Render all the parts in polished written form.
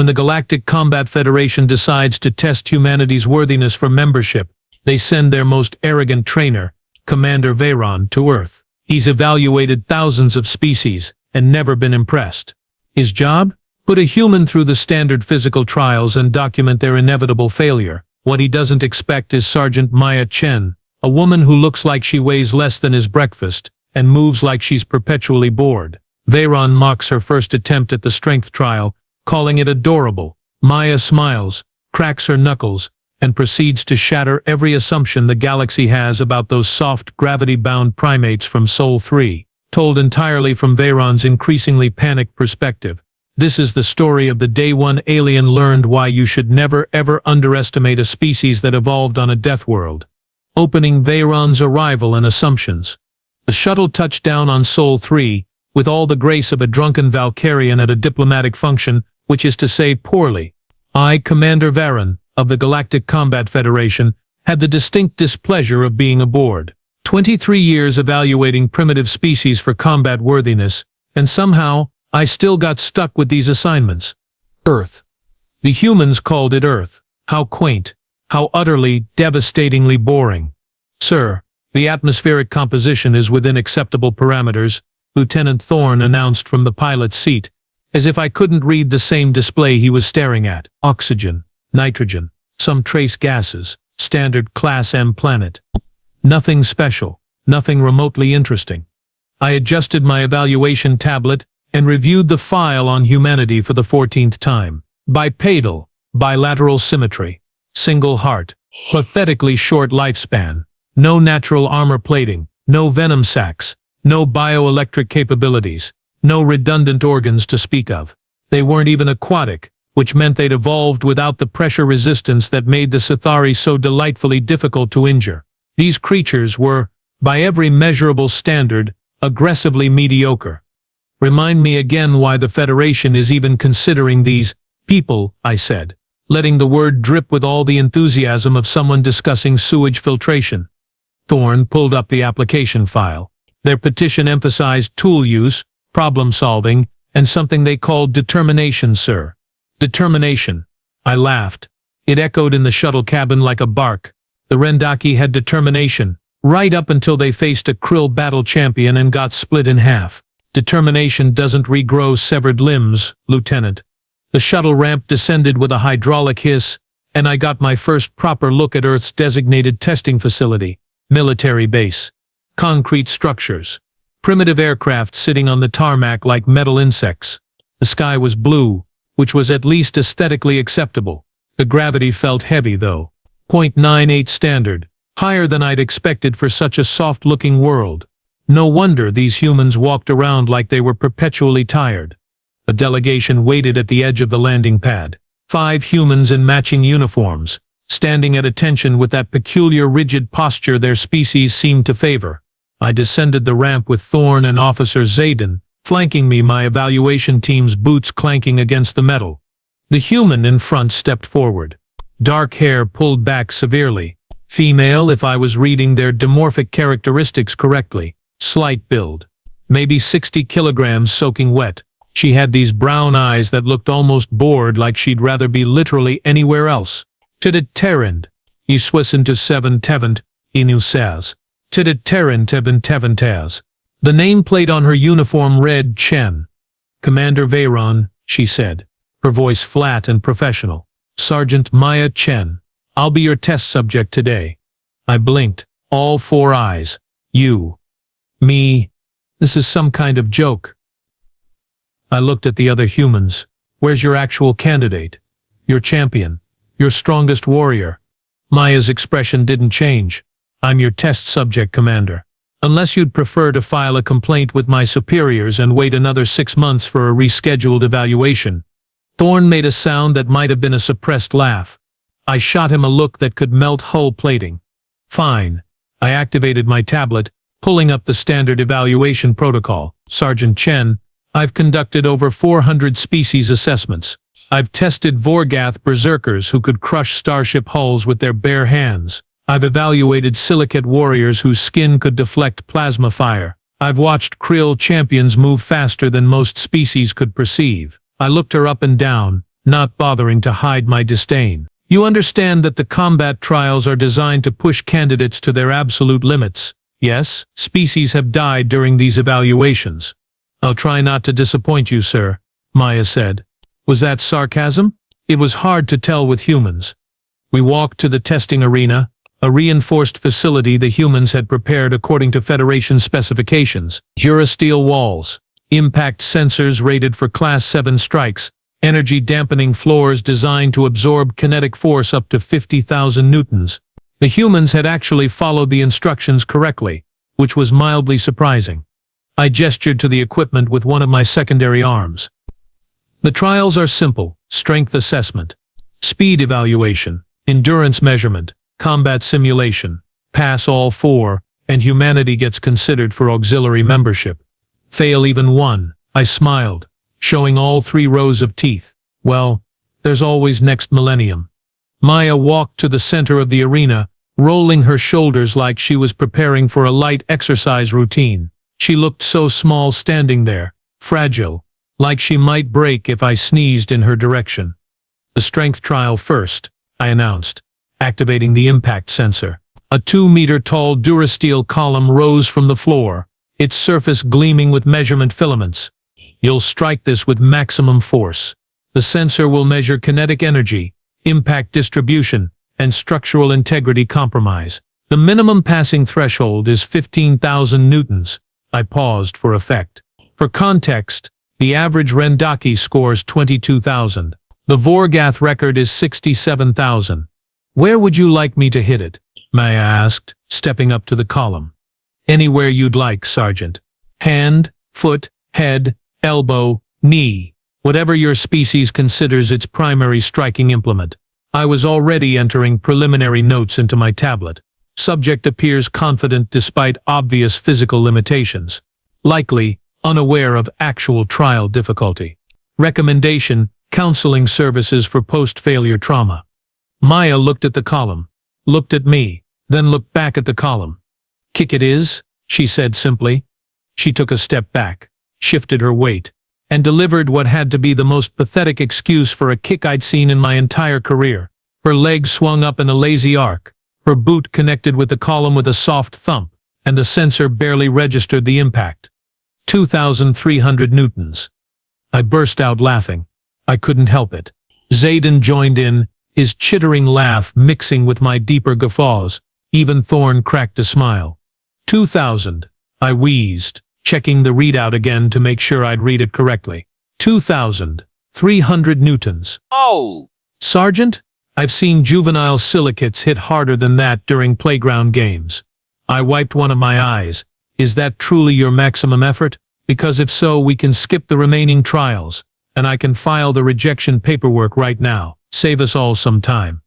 When the Galactic Combat Federation decides to test humanity's worthiness for membership, they send their most arrogant trainer, Commander Veyron, to Earth. He's evaluated thousands of species and never been impressed. His job? Put a human through the standard physical trials and document their inevitable failure. What he doesn't expect is Sergeant Maya Chen, a woman who looks like she weighs less than his breakfast and moves like she's perpetually bored. Veyron mocks her first attempt at the strength trial, calling it adorable. Maya smiles, cracks her knuckles, and proceeds to shatter every assumption the galaxy has about those soft, gravity-bound primates from Sol 3, told entirely from Veyron's increasingly panicked perspective. This is the story of the day one alien learned why you should never ever underestimate a species that evolved on a death world. Opening Veyron's arrival and assumptions. The shuttle touched down on Sol 3, with all the grace of a drunken Valkyrian at a diplomatic function, which is to say poorly. I, Commander Veyron, of the Galactic Combat Federation, had the distinct displeasure of being aboard. 23 years evaluating primitive species for combat worthiness, and somehow, I still got stuck with these assignments. Earth. The humans called it Earth. How quaint. How utterly, devastatingly boring. Sir, the atmospheric composition is within acceptable parameters, Lieutenant Thorne announced from the pilot's seat, as if I couldn't read the same display he was staring at. Oxygen, nitrogen, some trace gases, standard Class M planet. Nothing special, nothing remotely interesting. I adjusted my evaluation tablet and reviewed the file on humanity for the 14th time. Bipedal, bilateral symmetry, single heart, pathetically short lifespan, no natural armor plating, no venom sacs, no bioelectric capabilities, no redundant organs to speak of. They weren't even aquatic, which meant they'd evolved without the pressure resistance that made the Sithari so delightfully difficult to injure. These creatures were, by every measurable standard, aggressively mediocre. Remind me again why the Federation is even considering these people, I said, letting the word drip with all the enthusiasm of someone discussing sewage filtration. Thorne pulled up the application file. Their petition emphasized tool use, problem solving, and something they called determination, sir. Determination. I laughed. It echoed in the shuttle cabin like a bark. The Rendaki had determination, right up until they faced a Krill battle champion and got split in half. Determination doesn't regrow severed limbs, Lieutenant. The shuttle ramp descended with a hydraulic hiss, and I got my first proper look at Earth's designated testing facility, military base. Concrete structures. Primitive aircraft sitting on the tarmac like metal insects. The sky was blue, which was at least aesthetically acceptable. The gravity felt heavy, though. 0.98 standard, higher than I'd expected for such a soft-looking world. No wonder these humans walked around like they were perpetually tired. A delegation waited at the edge of the landing pad. 5 humans in matching uniforms, standing at attention with that peculiar rigid posture their species seemed to favor. I descended the ramp with Thorne and Officer Zayden, flanking me, my evaluation team's boots clanking against the metal. The human in front stepped forward. Dark hair pulled back severely. Female, if I was reading their dimorphic characteristics correctly. Slight build. Maybe 60 kilograms soaking wet. She had these brown eyes that looked almost bored, like she'd rather be literally anywhere else. Tidet Terend. I swissen to 7 Tevent, inu says. Tidet Terend Teben Teventaz. The nameplate on her uniform read Chen. Commander Veyron, she said, her voice flat and professional. Sergeant Maya Chen. I'll be your test subject today. I blinked, all 4 eyes. You. Me. This is some kind of joke. I looked at the other humans. Where's your actual candidate? Your champion? Your strongest warrior? Maya's expression didn't change. I'm your test subject, Commander. Unless you'd prefer to file a complaint with my superiors and wait another 6 months for a rescheduled evaluation. Thorne made a sound that might have been a suppressed laugh. I shot him a look that could melt hull plating. Fine. I activated my tablet, pulling up the standard evaluation protocol. Sergeant Chen, I've conducted over 400 species assessments. I've tested Vorgath berserkers who could crush starship hulls with their bare hands. I've evaluated silicate warriors whose skin could deflect plasma fire. I've watched Krill champions move faster than most species could perceive. I looked her up and down, not bothering to hide my disdain. You understand that the combat trials are designed to push candidates to their absolute limits. Yes, species have died during these evaluations. I'll try not to disappoint you, sir, Maya said. Was that sarcasm? It was hard to tell with humans. We walked to the testing arena, a reinforced facility the humans had prepared according to Federation specifications. Durasteel walls, impact sensors rated for Class 7 strikes, energy-dampening floors designed to absorb kinetic force up to 50,000 newtons. The humans had actually followed the instructions correctly, which was mildly surprising. I gestured to the equipment with one of my secondary arms. The trials are simple: strength assessment, speed evaluation, endurance measurement, combat simulation. Pass all four, and humanity gets considered for auxiliary membership. Fail even one, I smiled, showing all 3 rows of teeth. Well, there's always next millennium. Maya walked to the center of the arena, rolling her shoulders like she was preparing for a light exercise routine. She looked so small standing there, fragile, like she might break if I sneezed in her direction. The strength trial first, I announced, activating the impact sensor. A 2-meter-tall Durasteel column rose from the floor, its surface gleaming with measurement filaments. You'll strike this with maximum force. The sensor will measure kinetic energy, impact distribution, and structural integrity compromise. The minimum passing threshold is 15,000 newtons. I paused for effect. For context, the average Rendaki scores 22,000. The Vorgath record is 67,000. Where would you like me to hit it? Maya asked, stepping up to the column. Anywhere you'd like, Sergeant. Hand, foot, head, elbow, knee. Whatever your species considers its primary striking implement. I was already entering preliminary notes into my tablet. Subject appears confident despite obvious physical limitations. Likely, unaware of actual trial difficulty. Recommendation: counseling services for post-failure trauma. Maya looked at the column, looked at me, then looked back at the column. Kick it is, she said simply. She took a step back, shifted her weight, and delivered what had to be the most pathetic excuse for a kick I'd seen in my entire career. Her leg swung up in a lazy arc, her boot connected with the column with a soft thump, and the sensor barely registered the impact. 2,300 newtons. I burst out laughing. I couldn't help it. Zayden joined in, his chittering laugh mixing with my deeper guffaws. Even Thorn cracked a smile. 2,000, I wheezed, checking the readout again to make sure I'd read it correctly. 2,300 newtons. Oh! Sergeant, I've seen juvenile silicates hit harder than that during playground games. I wiped one of my eyes. Is that truly your maximum effort? Because if so, we can skip the remaining trials, and I can file the rejection paperwork right now. Save us all some time.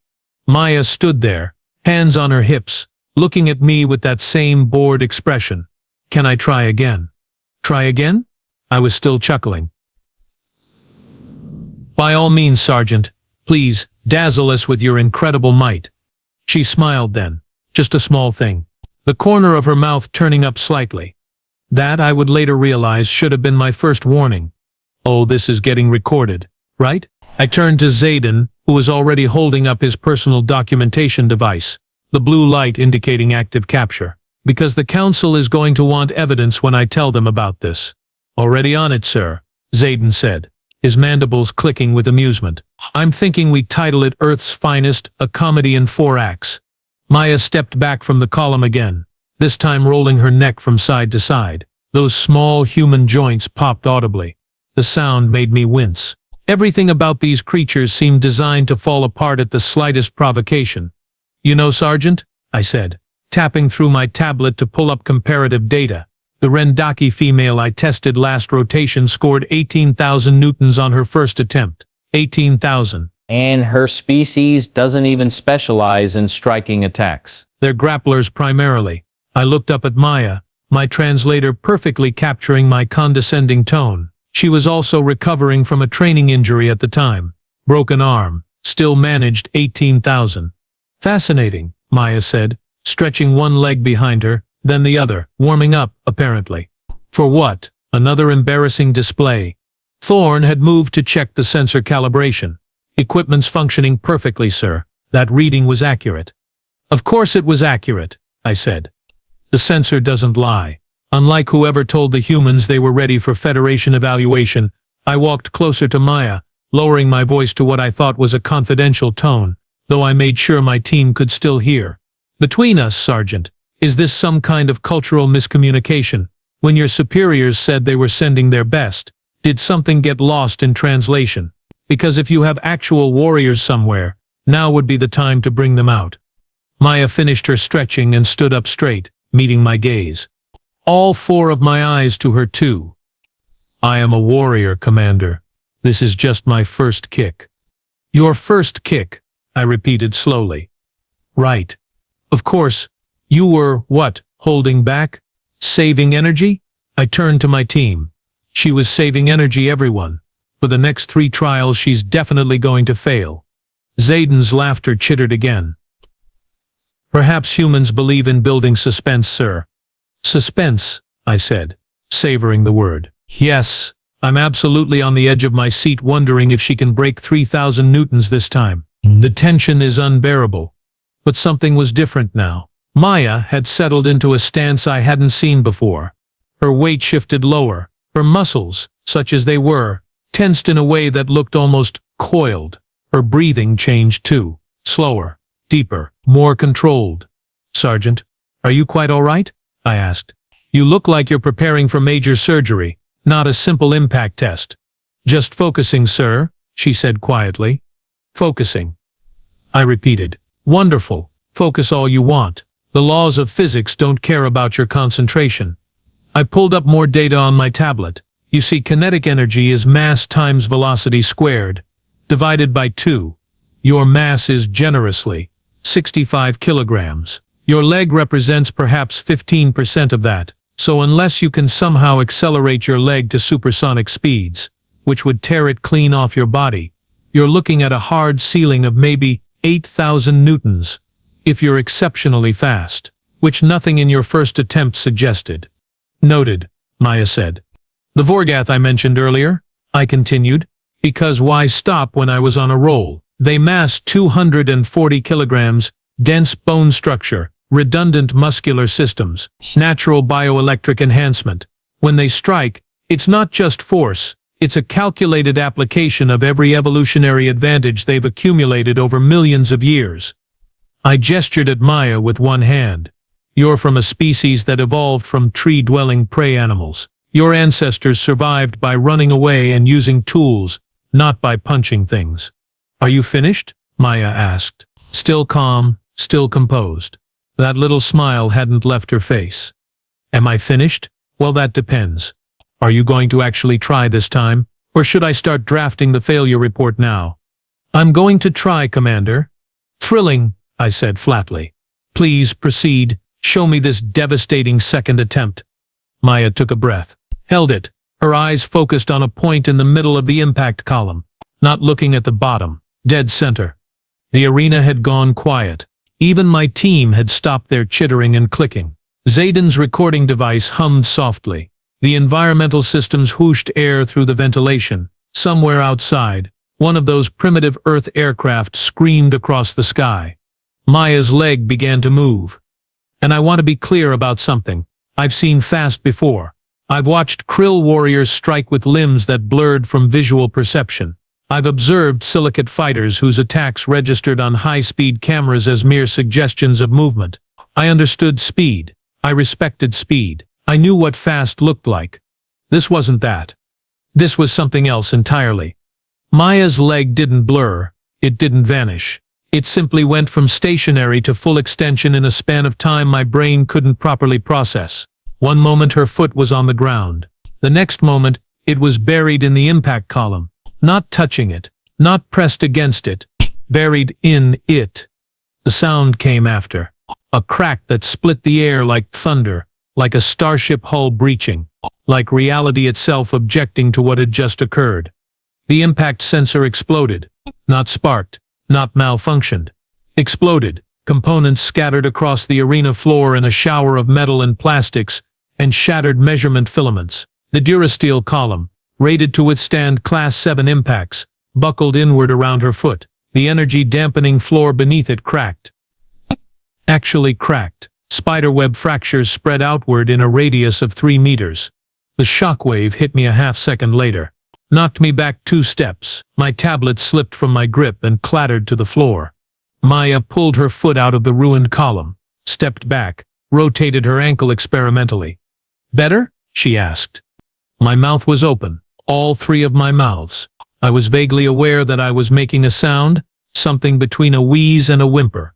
Maya stood there, hands on her hips, looking at me with that same bored expression. Can I try again? Try again? I was still chuckling. By all means, Sergeant. Please, dazzle us with your incredible might. She smiled then. Just a small thing. The corner of her mouth turning up slightly. That, I would later realize, should have been my first warning. Oh, this is getting recorded, right? I turned to Zayden, who was already holding up his personal documentation device, the blue light indicating active capture. Because the council is going to want evidence when I tell them about this. Already on it, sir, Zayden said, his mandibles clicking with amusement. I'm thinking we title it Earth's Finest, a comedy in 4 acts. Maya stepped back from the column again, this time rolling her neck from side to side. Those small human joints popped audibly. The sound made me wince. Everything about these creatures seemed designed to fall apart at the slightest provocation. You know, Sergeant, I said, tapping through my tablet to pull up comparative data. The Rendaki female I tested last rotation scored 18,000 newtons on her first attempt. 18,000. And her species doesn't even specialize in striking attacks. They're grapplers primarily. I looked up at Maya, my translator perfectly capturing my condescending tone. She was also recovering from a training injury at the time. Broken arm, still managed 18,000. Fascinating, Maya said, stretching one leg behind her, then the other, warming up, apparently. For what? Another embarrassing display. Thorn had moved to check the sensor calibration. Equipment's functioning perfectly, sir. That reading was accurate. Of course it was accurate, I said. The sensor doesn't lie. Unlike whoever told the humans they were ready for Federation evaluation, I walked closer to Maya, lowering my voice to what I thought was a confidential tone, though I made sure my team could still hear. Between us, Sergeant, is this some kind of cultural miscommunication? When your superiors said they were sending their best, did something get lost in translation? Because if you have actual warriors somewhere, now would be the time to bring them out. Maya finished her stretching and stood up straight, meeting my gaze. All four of my eyes to her too. I am a warrior, Commander. This is just my first kick. Your first kick, I repeated slowly. Right. Of course, you were, what, holding back? Saving energy? I turned to my team. She was saving energy, everyone. For the next 3 trials she's definitely going to fail. Zayden's laughter chittered again. Perhaps humans believe in building suspense, sir. Suspense, I said, savoring the word. Yes, I'm absolutely on the edge of my seat wondering if she can break 3,000 newtons this time. The tension is unbearable. But something was different now. Maya had settled into a stance I hadn't seen before. Her weight shifted lower. Her muscles, such as they were, tensed in a way that looked almost coiled. Her breathing changed too. Slower, deeper, more controlled. Sergeant, are you quite all right? I asked. You look like you're preparing for major surgery, not a simple impact test. Just focusing, sir, she said quietly. Focusing. I repeated. Wonderful. Focus all you want. The laws of physics don't care about your concentration. I pulled up more data on my tablet. You see, kinetic energy is mass times velocity squared, divided by 2. Your mass is generously 65 kilograms. Your leg represents perhaps 15% of that, so unless you can somehow accelerate your leg to supersonic speeds, which would tear it clean off your body, you're looking at a hard ceiling of maybe 8,000 newtons, if you're exceptionally fast, which nothing in your first attempt suggested. Noted, Maya said. The Vorgath I mentioned earlier, I continued, because why stop when I was on a roll? They mass 240 kilograms, dense bone structure, redundant muscular systems, natural bioelectric enhancement. When they strike, it's not just force, it's a calculated application of every evolutionary advantage they've accumulated over millions of years. I gestured at Maya with one hand. You're from a species that evolved from tree-dwelling prey animals. Your ancestors survived by running away and using tools, not by punching things. Are you finished? Maya asked. Still calm, still composed. That little smile hadn't left her face. Am I finished? Well, that depends. Are you going to actually try this time, or should I start drafting the failure report now? I'm going to try, Commander. Thrilling, I said flatly. Please proceed. Show me this devastating second attempt. Maya took a breath, held it, her eyes focused on a point in the middle of the impact column, not looking at the bottom, dead center. The arena had gone quiet. Even my team had stopped their chittering and clicking. Zayden's recording device hummed softly. The environmental systems whooshed air through the ventilation. Somewhere outside, one of those primitive Earth aircraft screamed across the sky. Maya's leg began to move. And I want to be clear about something. I've seen fast before. I've watched krill warriors strike with limbs that blurred from visual perception. I've observed silicate fighters whose attacks registered on high-speed cameras as mere suggestions of movement. I understood speed. I respected speed. I knew what fast looked like. This wasn't that. This was something else entirely. Maya's leg didn't blur. It didn't vanish. It simply went from stationary to full extension in a span of time my brain couldn't properly process. One moment her foot was on the ground. The next moment, it was buried in the impact column. Not touching it, not pressed against it, buried in it. The sound came after. A crack that split the air like thunder, like a starship hull breaching, like reality itself objecting to what had just occurred. The impact sensor exploded, not sparked, not malfunctioned. Exploded, components scattered across the arena floor in a shower of metal and plastics, and shattered measurement filaments. The Durasteel column, rated to withstand Class 7 impacts, buckled inward around her foot. The energy-dampening floor beneath it cracked. Actually cracked. Spiderweb fractures spread outward in a radius of 3 meters. The shockwave hit me a half-second later. Knocked me back 2 steps. My tablet slipped from my grip and clattered to the floor. Maya pulled her foot out of the ruined column, stepped back, rotated her ankle experimentally. "Better?" she asked. My mouth was open, all 3 of my mouths. I was vaguely aware that I was making a sound, something between a wheeze and a whimper.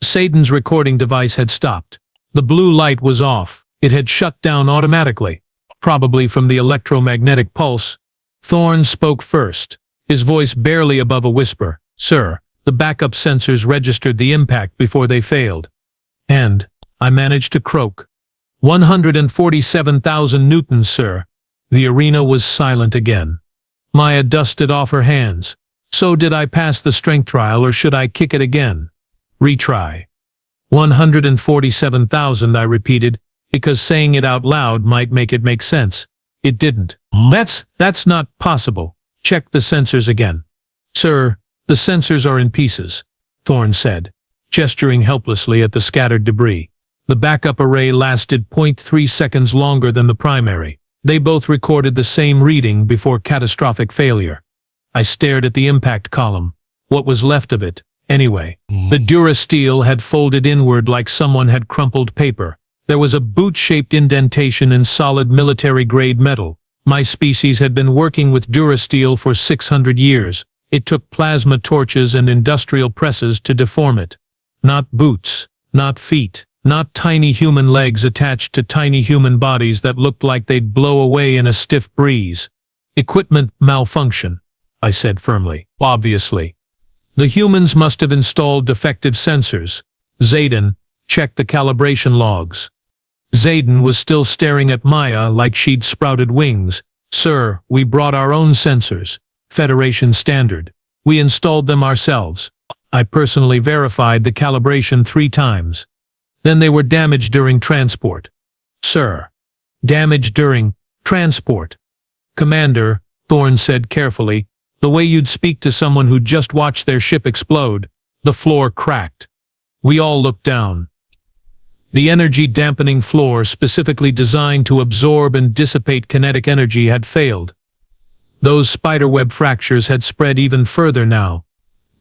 Satan's recording device had stopped. The blue light was off. It had shut down automatically, probably from the electromagnetic pulse. Thorne spoke first, his voice barely above a whisper. "Sir, the backup sensors registered the impact before they failed." And I managed to croak. 147,000 newtons, sir." The arena was silent again. Maya dusted off her hands. "So did I pass the strength trial, or should I kick it again?" "Retry." 147,000, I repeated, because saying it out loud might make it make sense. It didn't. That's not possible. Check the sensors again." "Sir, the sensors are in pieces," Thorne said, gesturing helplessly at the scattered debris. The backup array lasted 0.3 seconds longer than the primary. They both recorded the same reading before catastrophic failure. I stared at the impact column. What was left of it, anyway? The durasteel had folded inward like someone had crumpled paper. There was a boot-shaped indentation in solid military-grade metal. My species had been working with durasteel for 600 years. It took plasma torches and industrial presses to deform it. Not boots, not feet, not tiny human legs attached to tiny human bodies that looked like they'd blow away in a stiff breeze. "Equipment malfunction," I said firmly. "Obviously. The humans must have installed defective sensors. Zayden, check the calibration logs." Zayden was still staring at Maya like she'd sprouted wings. "Sir, we brought our own sensors. Federation standard. We installed them ourselves. I personally verified the calibration 3 times. Then they were damaged during transport." "Sir." "Damaged during transport." "Commander," Thorne said carefully, "the way you'd speak to someone who just watched their ship explode." The floor cracked. We all looked down. The energy-dampening floor, specifically designed to absorb and dissipate kinetic energy, had failed. Those spiderweb fractures had spread even further now,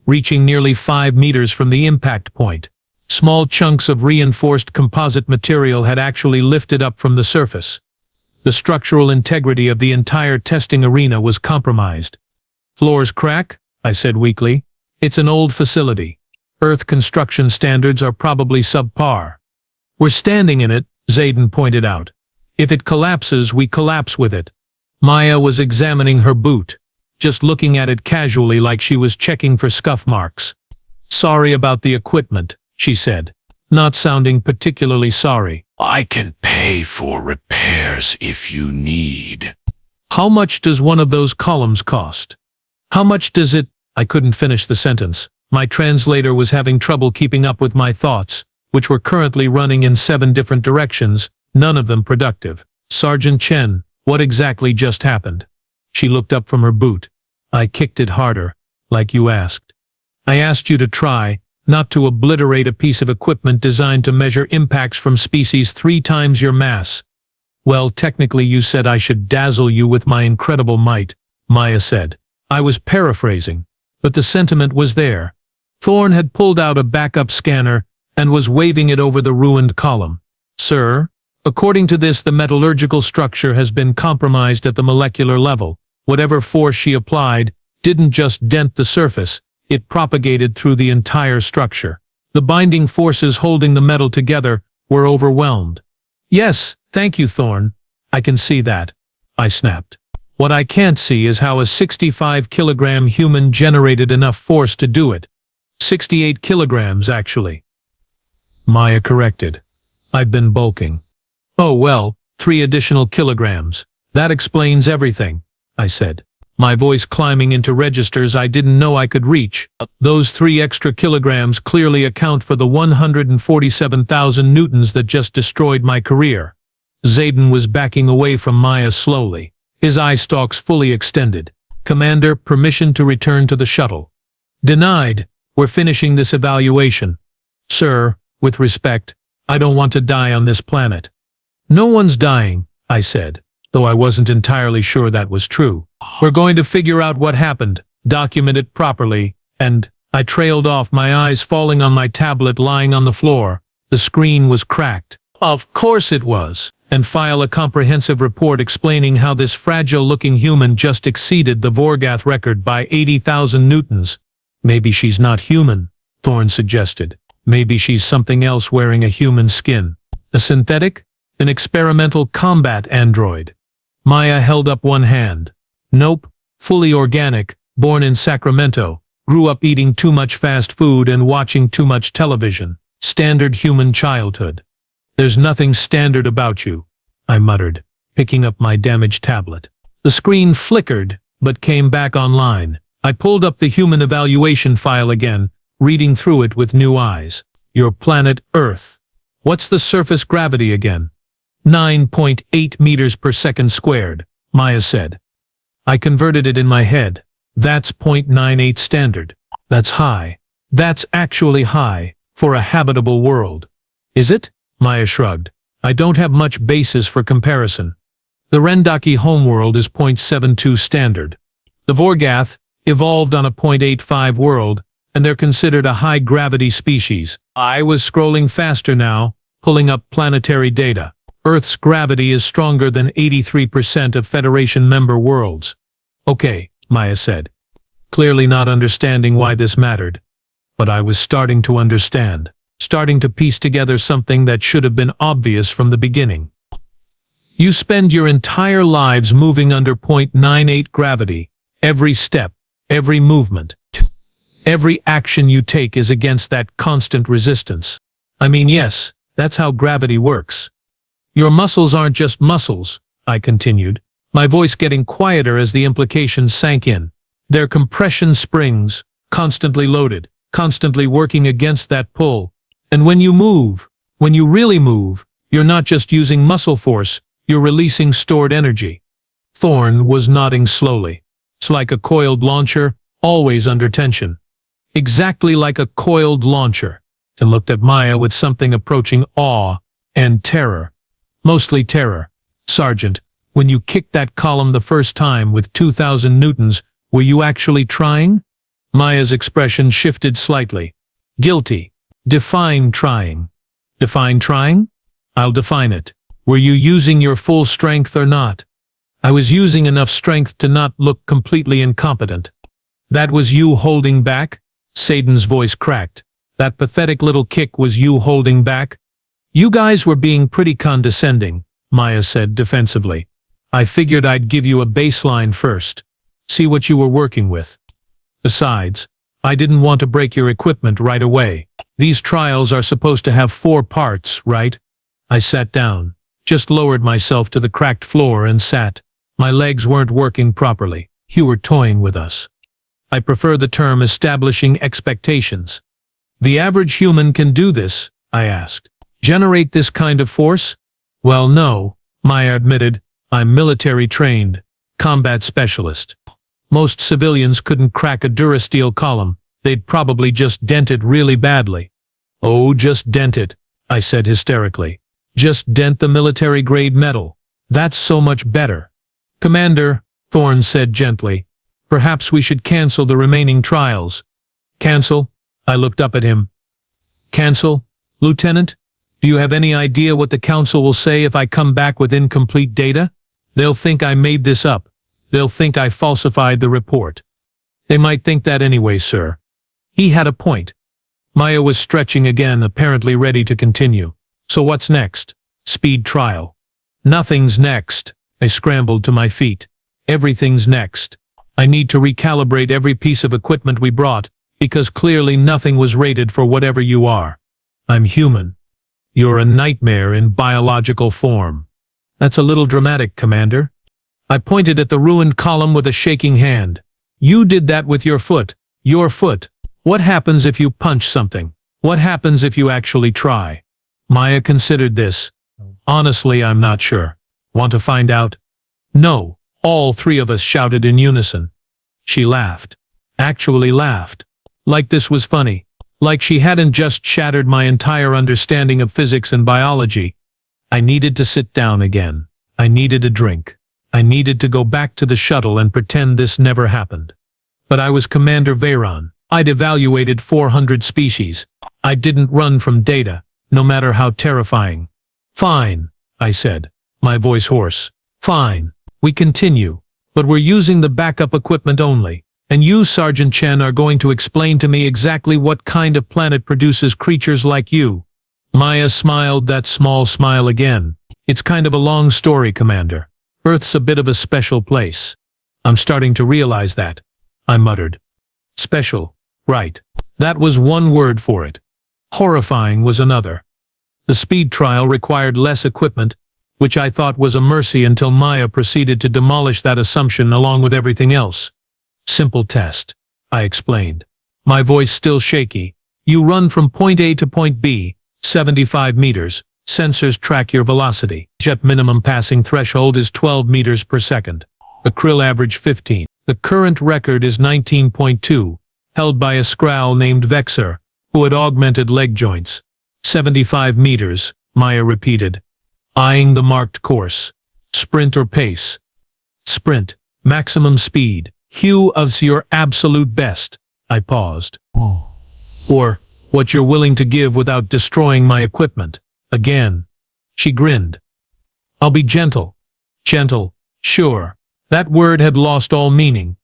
reaching nearly 5 meters from the impact point. Small chunks of reinforced composite material had actually lifted up from the surface. The structural integrity of the entire testing arena was compromised. "Floors crack?" I said weakly. "It's an old facility. Earth construction standards are probably subpar." "We're standing in it," Zayden pointed out. "If it collapses, we collapse with it." Maya was examining her boot, just looking at it casually like she was checking for scuff marks. "Sorry about the equipment," she said, not sounding particularly sorry. "I can pay for repairs if you need." "How much does one of those columns cost?" "How much does it—" I couldn't finish the sentence. My translator was having trouble keeping up with my thoughts, which were currently running in 7 different directions, none of them productive. "Sergeant Chen, what exactly just happened?" She looked up from her boot. "I kicked it harder, like you asked. I asked you to try, not to obliterate a piece of equipment designed to measure impacts from species 3 times your mass." "Well, technically you said I should dazzle you with my incredible might," Maya said. I was paraphrasing, but the sentiment was there. Thorne had pulled out a backup scanner and was waving it over the ruined column. "Sir, according to this, the metallurgical structure has been compromised at the molecular level. Whatever force she applied didn't just dent the surface, it propagated through the entire structure. The binding forces holding the metal together were overwhelmed." "Yes, thank you, Thorne. I can see that," I snapped. "What I can't see is how a 65-kilogram human generated enough force to do it. 68 kilograms, actually." Maya corrected. "I've been bulking." "Oh well, 3 additional kilograms. That explains everything," I said, my voice climbing into registers I didn't know I could reach. "Those 3 extra kilograms clearly account for the 147,000 newtons that just destroyed my career." Zayden was backing away from Maya slowly, his eye stalks fully extended. Commander, permission to return to the shuttle. Denied. We're finishing this evaluation. Sir, with respect, I don't want to die on this planet. No one's dying, I said, though I wasn't entirely sure that was true. We're going to figure out what happened, document it properly, and I trailed off, my eyes falling on my tablet lying on the floor. The screen was cracked. Of course it was. And file a comprehensive report explaining how this fragile-looking human just exceeded the Vorgath record by 80,000 newtons. Maybe she's not human, Thorne suggested. Maybe she's something else wearing a human skin. A synthetic? An experimental combat android. Maya held up one hand. Nope, fully organic, born in Sacramento, grew up eating too much fast food and watching too much television. Standard human childhood. There's nothing standard about you, I muttered, picking up my damaged tablet. The screen flickered, but came back online. I pulled up the human evaluation file again, reading through it with new eyes. Your planet Earth. What's the surface gravity again? 9.8 meters per second squared, Maya said. I converted it in my head. That's 0.98 standard. That's high. That's actually high, for a habitable world. Is it? Maya shrugged. I don't have much basis for comparison. The Rendaki homeworld is 0.72 standard. The Vorgath evolved on a 0.85 world, and they're considered a high-gravity species. I was scrolling faster now, pulling up planetary data. Earth's gravity is stronger than 83% of Federation member worlds. Okay, Maya said, clearly not understanding why this mattered. But I was starting to understand. Starting to piece together something that should have been obvious from the beginning. You spend your entire lives moving under 0.98 gravity. Every step, every movement, every action you take is against that constant resistance. I mean, yes, that's how gravity works. Your muscles aren't just muscles, I continued, my voice getting quieter as the implications sank in. They're compression springs, constantly loaded, constantly working against that pull. And when you move, when you really move, you're not just using muscle force, you're releasing stored energy. Thorne was nodding slowly. It's like a coiled launcher, always under tension. Exactly like a coiled launcher. And looked at Maya with something approaching awe and terror. Mostly terror. Sergeant, when you kicked that column the first time with 2,000 newtons, were you actually trying? Maya's expression shifted slightly. Guilty. Define trying. Define trying? I'll define it. Were you using your full strength or not? I was using enough strength to not look completely incompetent. That was you holding back? Saden's voice cracked. That pathetic little kick was you holding back? You guys were being pretty condescending, Maya said defensively. I figured I'd give you a baseline first. See what you were working with. Besides, I didn't want to break your equipment right away. These trials are supposed to have 4 parts, right? I sat down, just lowered myself to the cracked floor and sat. My legs weren't working properly. You were toying with us. I prefer the term establishing expectations. The average human can do this, I asked. Generate this kind of force? Well, no, Maya admitted. I'm military trained, combat specialist. Most civilians couldn't crack a Durasteel column. They'd probably just dent it really badly. Oh, just dent it, I said hysterically. Just dent the military-grade metal. That's so much better. Commander, Thorne said gently, perhaps we should cancel the remaining trials. Cancel? I looked up at him. Cancel? Lieutenant? Do you have any idea what the council will say if I come back with incomplete data? They'll think I made this up. They'll think I falsified the report. They might think that anyway, sir. He had a point. Maya was stretching again, apparently ready to continue. So what's next? Speed trial. Nothing's next. I scrambled to my feet. Everything's next. I need to recalibrate every piece of equipment we brought, because clearly nothing was rated for whatever you are. I'm human. You're a nightmare in biological form. That's a little dramatic, Commander. I pointed at the ruined column with a shaking hand. You did that with your foot. Your foot. What happens if you punch something? What happens if you actually try? Maya considered this. Honestly, I'm not sure. Want to find out? No, all 3 of us shouted in unison. She laughed. Actually laughed. Like this was funny. Like she hadn't just shattered my entire understanding of physics and biology. I needed to sit down again. I needed a drink. I needed to go back to the shuttle and pretend this never happened. But I was Commander Veyron. I'd evaluated 400 species. I didn't run from data, no matter how terrifying. Fine, I said, my voice hoarse. Fine, we continue, but we're using the backup equipment only. And you, Sergeant Chen, are going to explain to me exactly what kind of planet produces creatures like you. Maya smiled that small smile again. It's kind of a long story, Commander. Earth's a bit of a special place. I'm starting to realize that, I muttered. Special, right. That was one word for it. Horrifying was another. The speed trial required less equipment, which I thought was a mercy until Maya proceeded to demolish that assumption along with everything else. Simple test, I explained. My voice still shaky. You run from point A to point B, 75 meters. Sensors track your velocity. Jet minimum passing threshold is 12 meters per second. Acryl average 15. The current record is 19.2, held by a Skrull named Vexer, who had augmented leg joints. 75 meters, Maya repeated, eyeing the marked course. Sprint or pace? Sprint. Maximum speed. Hue of your absolute best. I paused. Or, what you're willing to give without destroying my equipment. Again. She grinned. I'll be gentle. Gentle, sure. That word had lost all meaning.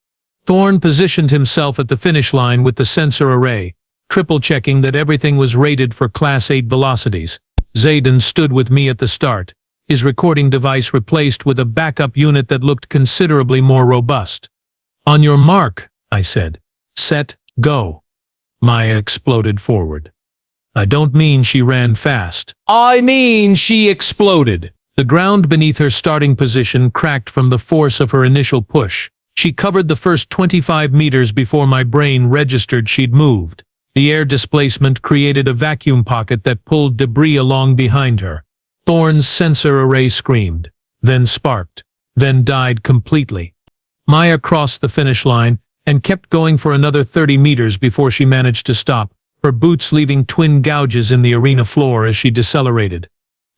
Thorne positioned himself at the finish line with the sensor array, triple-checking that everything was rated for Class 8 velocities. Zayden stood with me at the start, his recording device replaced with a backup unit that looked considerably more robust. On your mark, I said. Set, go. Maya exploded forward. I don't mean she ran fast. I mean she exploded. The ground beneath her starting position cracked from the force of her initial push. She covered the first 25 meters before my brain registered she'd moved. The air displacement created a vacuum pocket that pulled debris along behind her. Thorne's sensor array screamed, then sparked, then died completely. Maya crossed the finish line and kept going for another 30 meters before she managed to stop, her boots leaving twin gouges in the arena floor as she decelerated.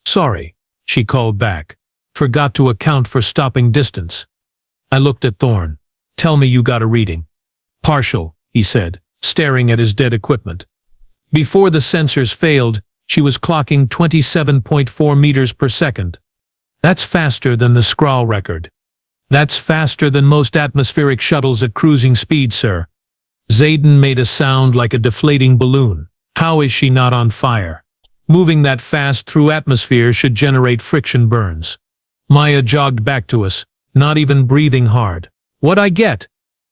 Sorry, she called back. Forgot to account for stopping distance. I looked at Thorne. Tell me you got a reading. Partial, he said, staring at his dead equipment. Before the sensors failed, she was clocking 27.4 meters per second. That's faster than the Skrull record. That's faster than most atmospheric shuttles at cruising speed, sir. Zayden made a sound like a deflating balloon. How is she not on fire? Moving that fast through atmosphere should generate friction burns. Maya jogged back to us, not even breathing hard. What'd I get?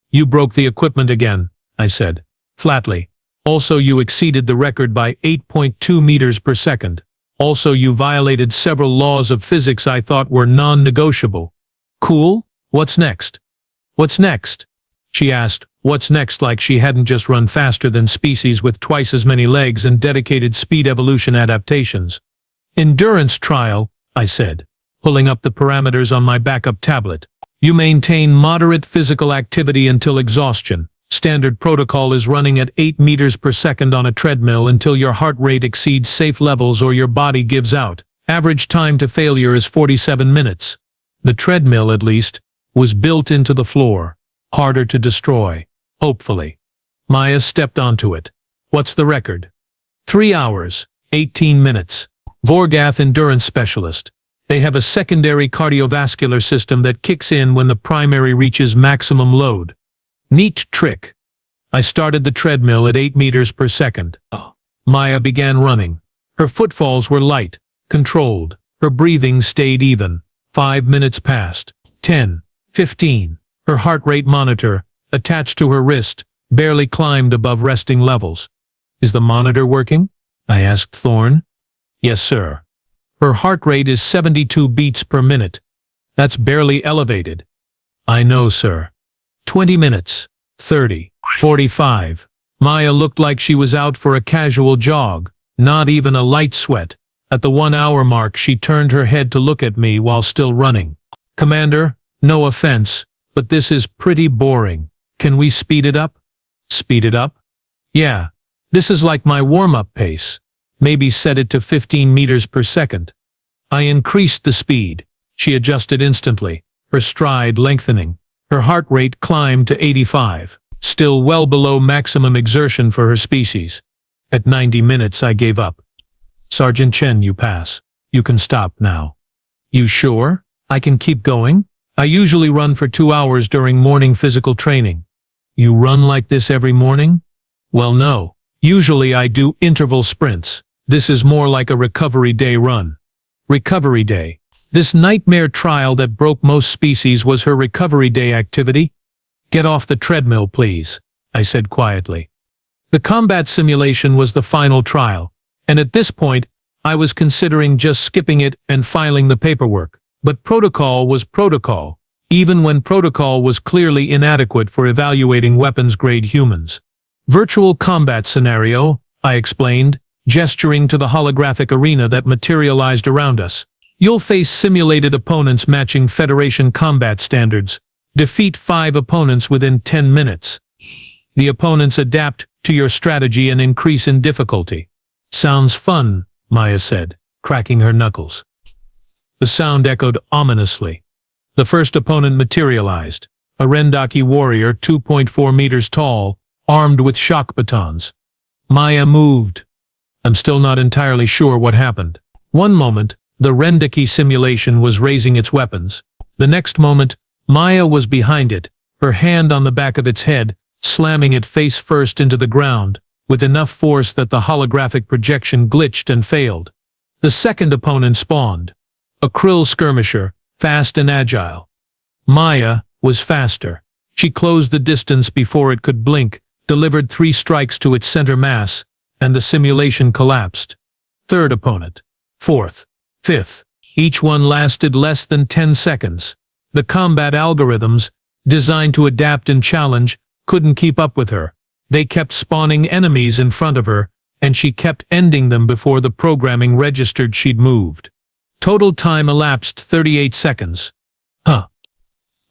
You broke the equipment again, I said, flatly. Also, you exceeded the record by 8.2 meters per second. Also, you violated several laws of physics I thought were non-negotiable. Cool? What's next? What's next? She asked, what's next, like she hadn't just run faster than species with twice as many legs and dedicated speed evolution adaptations. Endurance trial, I said, pulling up the parameters on my backup tablet. You maintain moderate physical activity until exhaustion. Standard protocol is running at 8 meters per second on a treadmill until your heart rate exceeds safe levels or your body gives out. Average time to failure is 47 minutes. The treadmill, at least, was built into the floor. Harder to destroy. Hopefully. Maya stepped onto it. What's the record? 3 hours, 18 minutes. Vorgath Endurance Specialist. They have a secondary cardiovascular system that kicks in when the primary reaches maximum load. Neat trick. I started the treadmill at 8 meters per second. Maya began running. Her footfalls were light, controlled. Her breathing stayed even. 5 minutes passed. 10, 15. Her heart rate monitor, attached to her wrist, barely climbed above resting levels. Is the monitor working? I asked Thorne. Yes, sir. Her heart rate is 72 beats per minute. That's barely elevated. I know, sir. 20 minutes. 30. 45. Maya looked like she was out for a casual jog, not even a light sweat. At the 1 hour mark, she turned her head to look at me while still running. Commander, no offense, but this is pretty boring. Can we speed it up? Speed it up? Yeah. This is like my warm-up pace. Maybe set it to 15 meters per second. I increased the speed. She adjusted instantly, her stride lengthening. Her heart rate climbed to 85, still well below maximum exertion for her species. At 90 minutes, I gave up. Sergeant Chen, you pass. You can stop now. You sure? I can keep going? I usually run for 2 hours during morning physical training. You run like this every morning? Well, no. Usually I do interval sprints. This is more like a recovery day run. Recovery day. This nightmare trial that broke most species was her recovery day activity? Get off the treadmill, please, I said quietly. The combat simulation was the final trial, and at this point, I was considering just skipping it and filing the paperwork. But protocol was protocol, even when protocol was clearly inadequate for evaluating weapons-grade humans. Virtual combat scenario, I explained, gesturing to the holographic arena that materialized around us. You'll face simulated opponents matching Federation combat standards. Defeat 5 opponents within 10 minutes. The opponents adapt to your strategy and increase in difficulty. Sounds fun, Maya said, cracking her knuckles. The sound echoed ominously. The first opponent materialized, a Rendaki warrior 2.4 meters tall, armed with shock batons. Maya moved. I'm still not entirely sure what happened. One moment, the Rendaki simulation was raising its weapons. The next moment, Maya was behind it, her hand on the back of its head, slamming it face first into the ground, with enough force that the holographic projection glitched and failed. The second opponent spawned. A krill skirmisher, fast and agile. Maya was faster. She closed the distance before it could blink, delivered 3 strikes to its center mass, and the simulation collapsed. Third opponent. Fourth. Fifth. Each one lasted less than 10 seconds. The combat algorithms, designed to adapt and challenge, couldn't keep up with her. They kept spawning enemies in front of her, and she kept ending them before the programming registered she'd moved. Total time elapsed 38 seconds. Huh.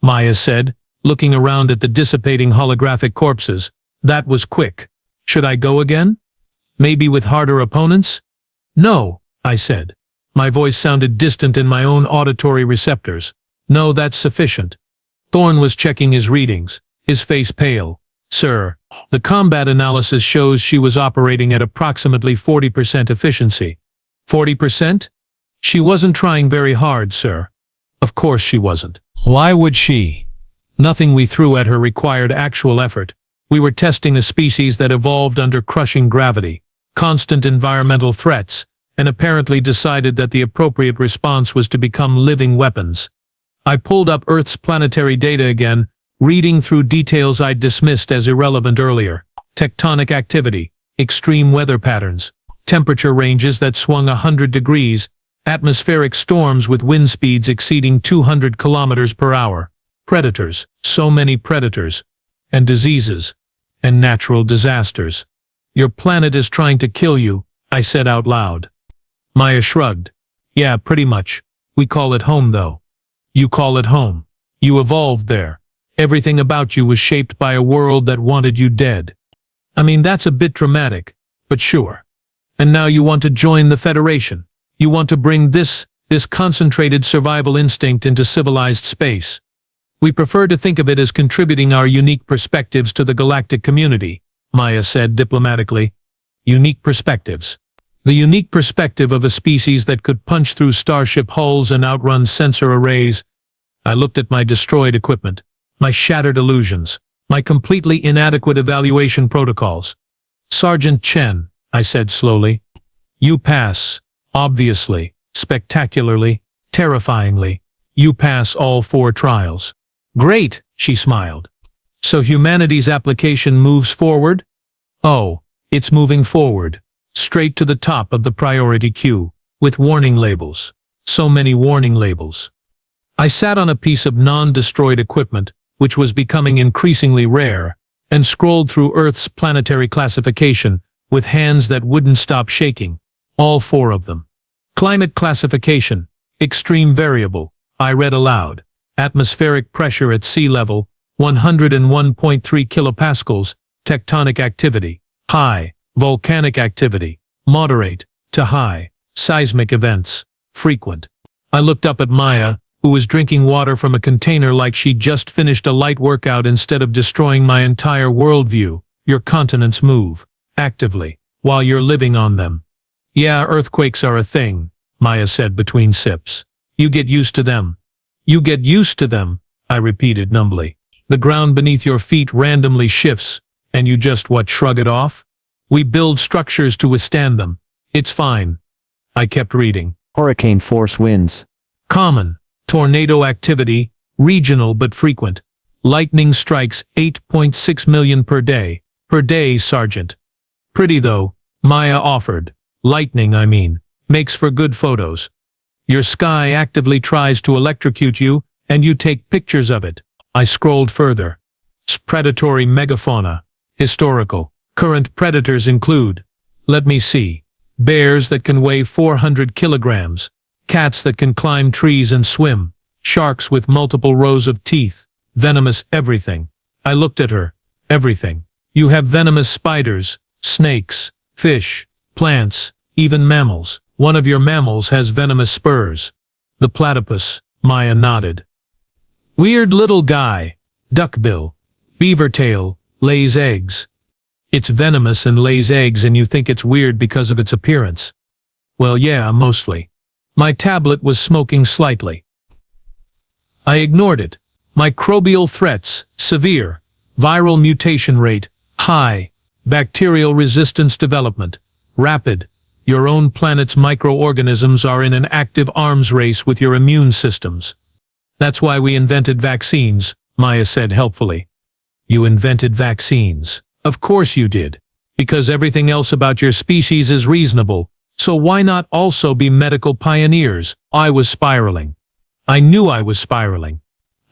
Maya said, looking around at the dissipating holographic corpses. That was quick. Should I go again? Maybe with harder opponents? No, I said. My voice sounded distant in my own auditory receptors. No, that's sufficient. Thorne was checking his readings, his face pale. Sir, the combat analysis shows she was operating at approximately 40% efficiency. 40%? She wasn't trying very hard, sir. Of course she wasn't. Why would she? Nothing we threw at her required actual effort. We were testing a species that evolved under crushing gravity, constant environmental threats, and apparently decided that the appropriate response was to become living weapons. I pulled up Earth's planetary data again, reading through details I'd dismissed as irrelevant earlier. Tectonic activity, extreme weather patterns, temperature ranges that swung 100 degrees, atmospheric storms with wind speeds exceeding 200 kilometers per hour, predators, so many predators, and diseases, and natural disasters. Your planet is trying to kill you, I said out loud. Maya shrugged. Yeah, pretty much. We call it home, though. You call it home. You evolved there. Everything about you was shaped by a world that wanted you dead. I mean, that's a bit dramatic, but sure. And now you want to join the Federation. You want to bring this concentrated survival instinct into civilized space. We prefer to think of it as contributing our unique perspectives to the galactic community, Maya said diplomatically. Unique perspectives. The unique perspective of a species that could punch through starship hulls and outrun sensor arrays. I looked at my destroyed equipment, my shattered illusions, my completely inadequate evaluation protocols. Sergeant Chen, I said slowly. You pass, obviously, spectacularly, terrifyingly. You pass all 4 trials. Great, she smiled. So humanity's application moves forward? Oh, it's moving forward. Straight to the top of the priority queue, with warning labels. So many warning labels. I sat on a piece of non-destroyed equipment, which was becoming increasingly rare, and scrolled through Earth's planetary classification, with hands that wouldn't stop shaking. All 4 of them. Climate classification. Extreme variable. I read aloud. Atmospheric pressure at sea level, 101.3 kilopascals, tectonic activity, high, volcanic activity, moderate, to high, seismic events, frequent. I looked up at Maya, who was drinking water from a container like she'd just finished a light workout instead of destroying my entire worldview. Your continents move, actively, while you're living on them. Yeah, earthquakes are a thing, Maya said between sips. You get used to them. You get used to them, I repeated numbly. The ground beneath your feet randomly shifts, and you just shrug it off? We build structures to withstand them. It's fine. I kept reading. Hurricane force winds. Common. Tornado activity, regional but frequent. Lightning strikes 8.6 million per day. Per day, Sergeant. Pretty though, Maya offered. Lightning, I mean, makes for good photos. Your sky actively tries to electrocute you, and you take pictures of it. I scrolled further. Predatory megafauna. Historical. Current predators include, let me see, bears that can weigh 400 kilograms, cats that can climb trees and swim, sharks with multiple rows of teeth, venomous everything. I looked at her. Everything. You have venomous spiders, snakes, fish, plants, even mammals. One of your mammals has venomous spurs. The platypus, Maya nodded. Weird little guy. Duckbill. Beaver tail, lays eggs. It's venomous and lays eggs and you think it's weird because of its appearance. Well, yeah, mostly. My tablet was smoking slightly. I ignored it. Microbial threats, severe. Viral mutation rate, high. Bacterial resistance development, rapid. Your own planet's microorganisms are in an active arms race with your immune systems. That's why we invented vaccines, Maya said helpfully. You invented vaccines. Of course you did. Because everything else about your species is reasonable, so why not also be medical pioneers? I was spiraling. I knew I was spiraling.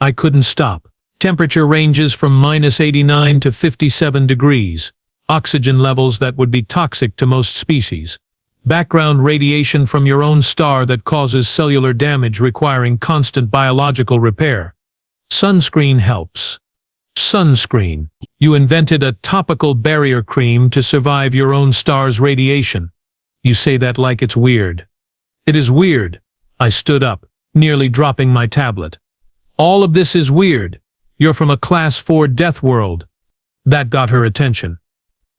I couldn't stop. Temperature ranges from -89 to 57 degrees. Oxygen levels that would be toxic to most species. Background radiation from your own star that causes cellular damage requiring constant biological repair. Sunscreen helps. Sunscreen. You invented a topical barrier cream to survive your own star's radiation. You say that like it's weird. It is weird. I stood up, nearly dropping my tablet. All of this is weird. You're from a Class 4 death world. That got her attention.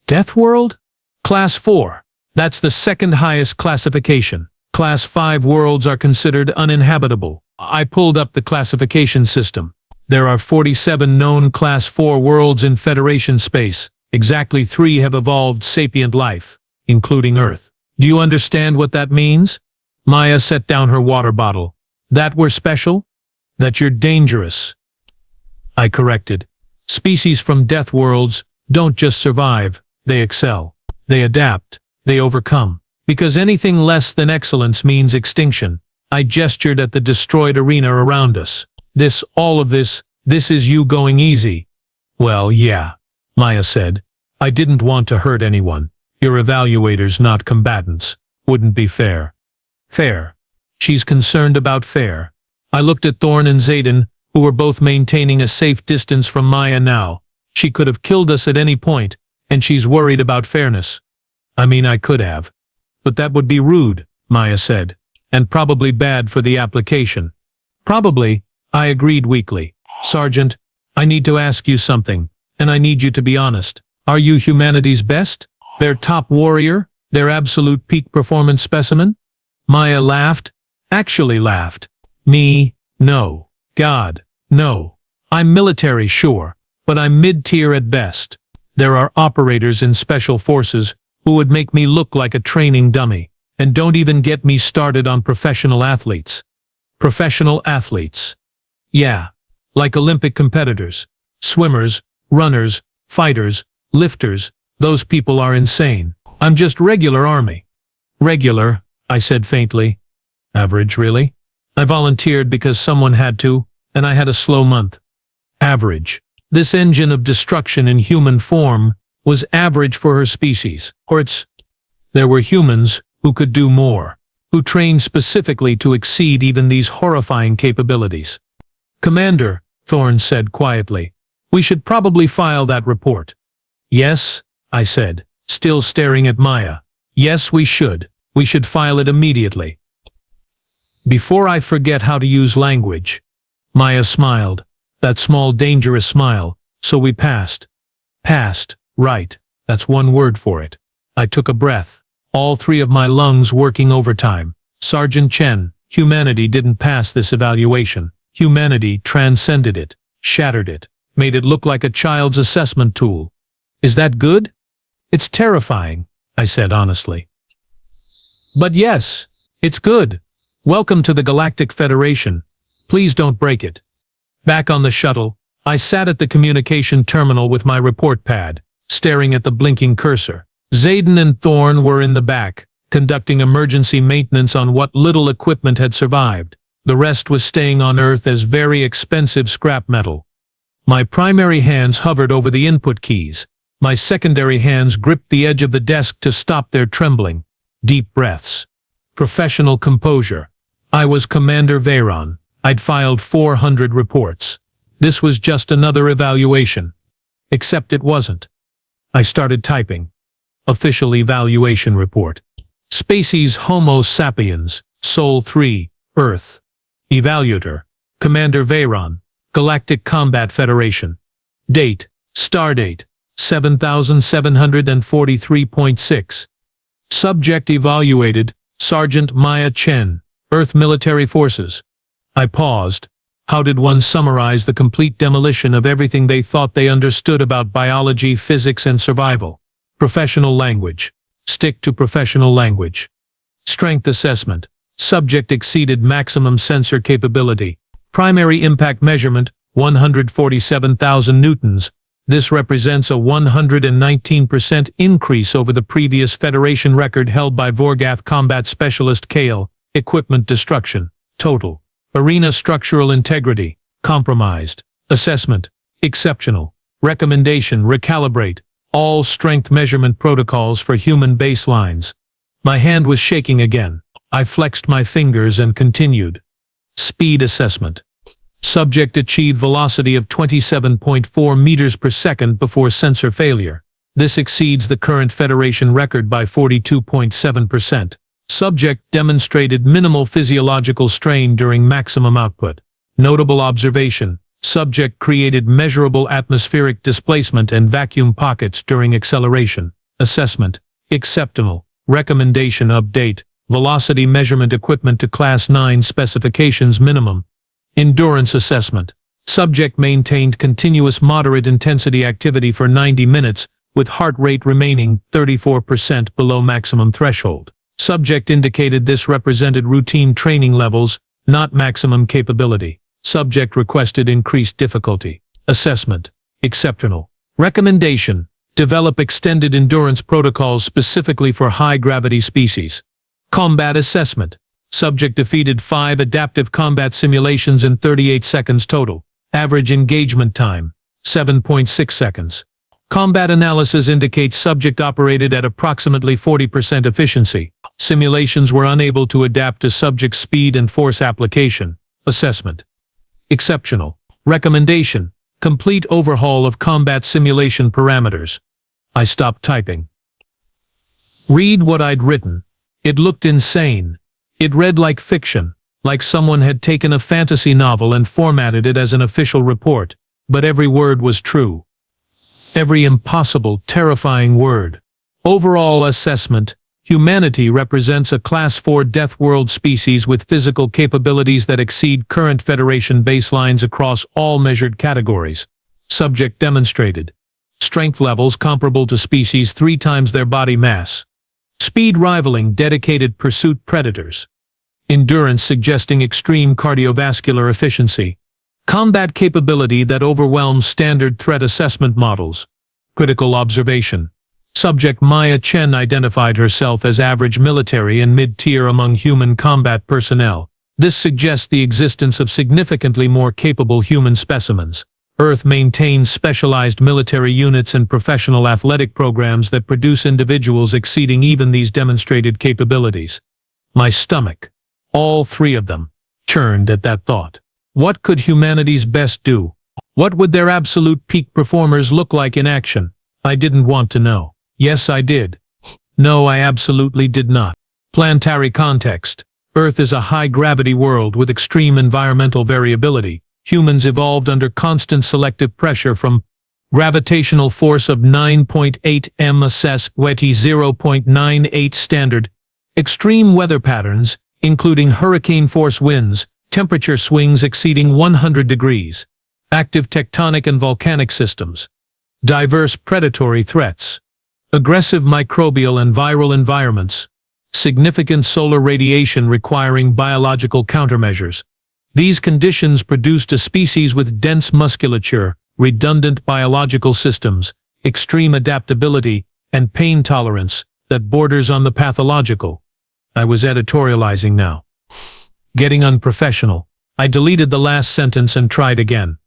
Death world? Class 4. That's the second highest classification. Class 5 worlds are considered uninhabitable. I pulled up the classification system. There are 47 known Class 4 worlds in Federation space. Exactly 3 have evolved sapient life, including Earth. Do you understand what that means? Maya set down her water bottle. That we're special? That you're dangerous. I corrected. Species from death worlds don't just survive, they excel. They adapt. They overcome. Because anything less than excellence means extinction. I gestured at the destroyed arena around us. All of this is you going easy. Well, yeah, Maya said. I didn't want to hurt anyone. You're evaluators, not combatants. Wouldn't be fair. Fair. She's concerned about fair. I looked at Thorn and Zayden, who were both maintaining a safe distance from Maya now. She could have killed us at any point, and she's worried about fairness. I mean, I could have. But that would be rude, Maya said, and probably bad for the application. Probably, I agreed weakly. Sergeant, I need to ask you something, and I need you to be honest. Are you humanity's best? Their top warrior? Their absolute peak performance specimen? Maya laughed. Actually laughed. Me? No. God? No. I'm military, sure, but I'm mid-tier at best. There are operators in special forces who would make me look like a training dummy. And don't even get me started on professional athletes. Professional athletes. Yeah, like Olympic competitors, swimmers, runners, fighters, lifters, those people are insane. I'm just regular army. Regular, I said faintly. Average, really? I volunteered because someone had to, and I had a slow month. Average. This engine of destruction in human form was average for her species. There were humans who could do more, who trained specifically to exceed even these horrifying capabilities. Commander, Thorne said quietly, We should probably file that report. Yes, I said, still staring at Maya. Yes, we should. We should file it immediately. Before I forget how to use language. Maya smiled. That small dangerous smile. So we passed. Passed, right. That's one word for it. I took a breath. All three of my lungs working overtime. Sergeant Chen, humanity didn't pass this evaluation. Humanity transcended it, shattered it, made it look like a child's assessment tool. Is that good? It's terrifying, I said honestly. But yes, it's good. Welcome to the Galactic Federation. Please don't break it. Back on the shuttle, I sat at the communication terminal with my report pad, staring at the blinking cursor. Zayden and Thorn were in the back, conducting emergency maintenance on what little equipment had survived. The rest was staying on Earth as very expensive scrap metal. My primary hands hovered over the input keys. My secondary hands gripped the edge of the desk to stop their trembling. Deep breaths. Professional composure. I was Commander Veyron. I'd filed 400 reports. This was just another evaluation. Except it wasn't. I started typing. Official evaluation report. Species Homo sapiens, Sol 3, Earth. Evaluator, Commander Veyron, Galactic Combat Federation. Date, Stardate, 7743.6. Subject evaluated, Sergeant Maya Chen, Earth Military Forces. I paused. How did one summarize the complete demolition of everything they thought they understood about biology, physics, and survival? Professional language. Stick to professional language. Strength assessment. Subject exceeded maximum sensor capability. Primary impact measurement, 147,000 newtons. This represents a 119% increase over the previous Federation record held by Vorgath combat specialist Kale. Equipment destruction. Total. Arena structural integrity. Compromised. Assessment. Exceptional. Recommendation. Recalibrate all strength measurement protocols for human baselines. My hand was shaking again. I flexed my fingers and continued. Speed assessment. Subject achieved velocity of 27.4 meters per second before sensor failure. This exceeds the current Federation record by 42.7%. Subject demonstrated minimal physiological strain during maximum output. Notable observation. Subject created measurable atmospheric displacement and vacuum pockets during acceleration. Assessment. Exceptional. Recommendation update. Velocity measurement equipment to Class 9 specifications minimum. Endurance assessment. Subject maintained continuous moderate intensity activity for 90 minutes, with heart rate remaining 34% below maximum threshold. Subject indicated this represented routine training levels, not maximum capability. Subject requested increased difficulty. Assessment. Exceptional. Recommendation. Develop extended endurance protocols specifically for high-gravity species. Combat assessment. Subject defeated 5 adaptive combat simulations in 38 seconds total. Average engagement time, 7.6 seconds. Combat analysis indicates subject operated at approximately 40% efficiency. Simulations were unable to adapt to subject speed and force application. Assessment. Exceptional. Recommendation. Complete overhaul of combat simulation parameters. I stopped typing. Read what I'd written. It looked insane. It read like fiction, like someone had taken a fantasy novel and formatted it as an official report, but every word was true. Every impossible, terrifying word. Overall assessment. Humanity represents a Class 4 Death World species with physical capabilities that exceed current Federation baselines across all measured categories. Subject demonstrated. Strength levels comparable to species 3 times their body mass. Speed rivaling dedicated pursuit predators. Endurance suggesting extreme cardiovascular efficiency. Combat capability that overwhelms standard threat assessment models. Critical observation. Subject Maya Chen identified herself as average military and mid-tier among human combat personnel. This suggests the existence of significantly more capable human specimens. Earth maintains specialized military units and professional athletic programs that produce individuals exceeding even these demonstrated capabilities. My stomach, all 3 of them, churned at that thought. What could humanity's best do? What would their absolute peak performers look like in action? I didn't want to know. Yes, I did. No, I absolutely did not. Planetary context. Earth is a high-gravity world with extreme environmental variability. Humans evolved under constant selective pressure from gravitational force of 9.8 m assess WETI 0.98 standard. Extreme weather patterns, including hurricane-force winds, temperature swings exceeding 100 degrees. Active tectonic and volcanic systems. Diverse predatory threats. Aggressive microbial and viral environments. Significant solar radiation requiring biological countermeasures. These conditions produced a species with dense musculature, redundant biological systems, extreme adaptability, and pain tolerance that borders on the pathological. I was editorializing now. Getting unprofessional. I deleted the last sentence and tried again.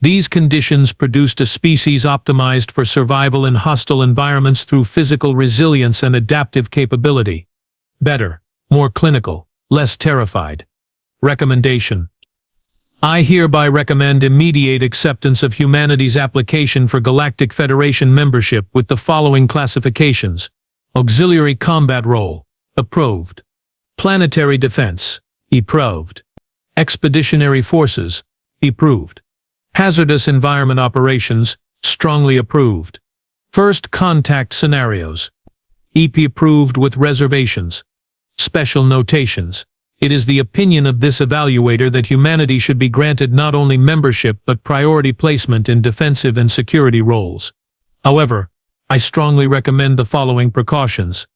These conditions produced a species optimized for survival in hostile environments through physical resilience and adaptive capability. Better, more clinical, less terrified. Recommendation. I hereby recommend immediate acceptance of humanity's application for Galactic Federation membership with the following classifications. Auxiliary combat role. Approved. Planetary defense. Approved. Expeditionary forces. Approved. Hazardous environment operations. Strongly approved. First contact scenarios. EP approved with reservations. Special notations. It is the opinion of this evaluator that humanity should be granted not only membership but priority placement in defensive and security roles. However, I strongly recommend the following precautions.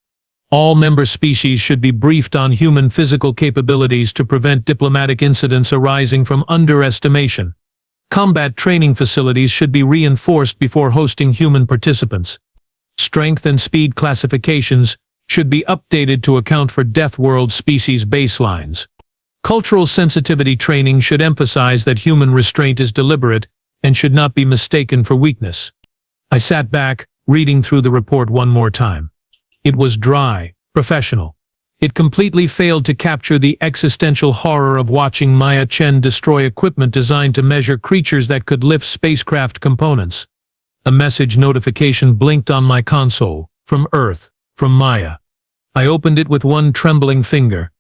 All member species should be briefed on human physical capabilities to prevent diplomatic incidents arising from underestimation. Combat training facilities should be reinforced before hosting human participants. Strength and speed classifications should be updated to account for Death World species baselines. Cultural sensitivity training should emphasize that human restraint is deliberate and should not be mistaken for weakness. I sat back, reading through the report one more time. It was dry, professional. It completely failed to capture the existential horror of watching Chen destroy equipment designed to measure creatures that could lift spacecraft components. A message notification blinked on my console. From Earth. From Maya. I opened it with one trembling finger.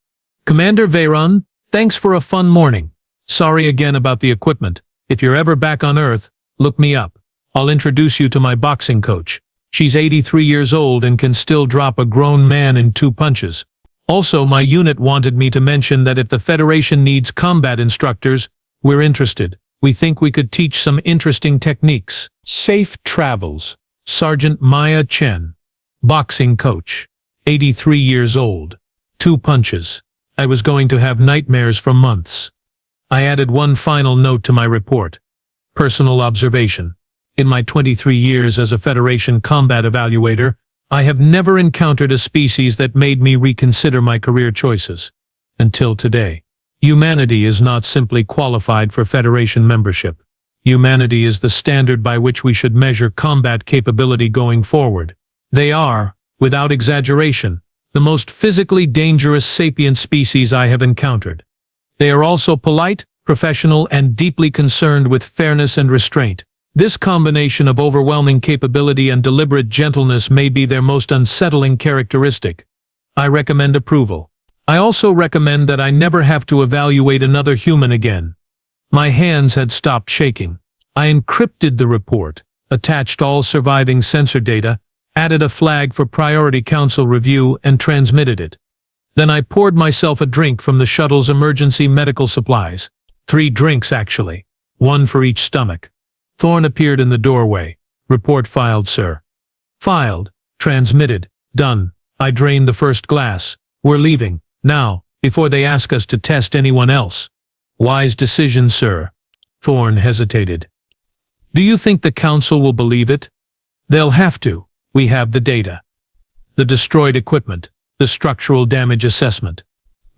Commander Veyron, thanks for a fun morning. Sorry again about the equipment. If you're ever back on Earth, look me up. I'll introduce you to my boxing coach. She's 83 years old and can still drop a grown man in 2 punches. Also, my unit wanted me to mention that if the Federation needs combat instructors, we're interested. We think we could teach some interesting techniques. Safe travels. Sergeant Maya Chen. Boxing coach. 83 years old. 2 punches. I was going to have nightmares for months. I added one final note to my report. Personal observation. In my 23 years as a Federation combat evaluator, I have never encountered a species that made me reconsider my career choices. Until today. Humanity is not simply qualified for Federation membership. Humanity is the standard by which we should measure combat capability going forward. They are, without exaggeration, the most physically dangerous sapient species I have encountered. They are also polite, professional, and deeply concerned with fairness and restraint. This combination of overwhelming capability and deliberate gentleness may be their most unsettling characteristic. I recommend approval. I also recommend that I never have to evaluate another human again. My hands had stopped shaking. I encrypted the report, attached all surviving sensor data, added a flag for Priority Council review, and transmitted it. Then I poured myself a drink from the shuttle's emergency medical supplies. 3 drinks, actually. 1 for each stomach. Thorne appeared in the doorway. Report filed, sir. Filed. Transmitted. Done. I drained the first glass. We're leaving. Now, before they ask us to test anyone else. Wise decision, sir. Thorne hesitated. Do you think the council will believe it? They'll have to. We have the data. The destroyed equipment. The structural damage assessment.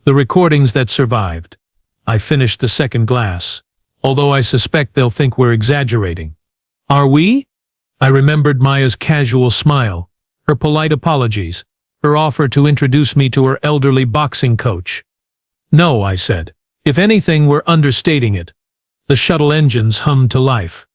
The recordings that survived. I finished the second glass. Although I suspect they'll think we're exaggerating. Are we? I remembered Maya's casual smile, her polite apologies, her offer to introduce me to her elderly boxing coach. No, I said. If anything, we're understating it. The shuttle engines hummed to life.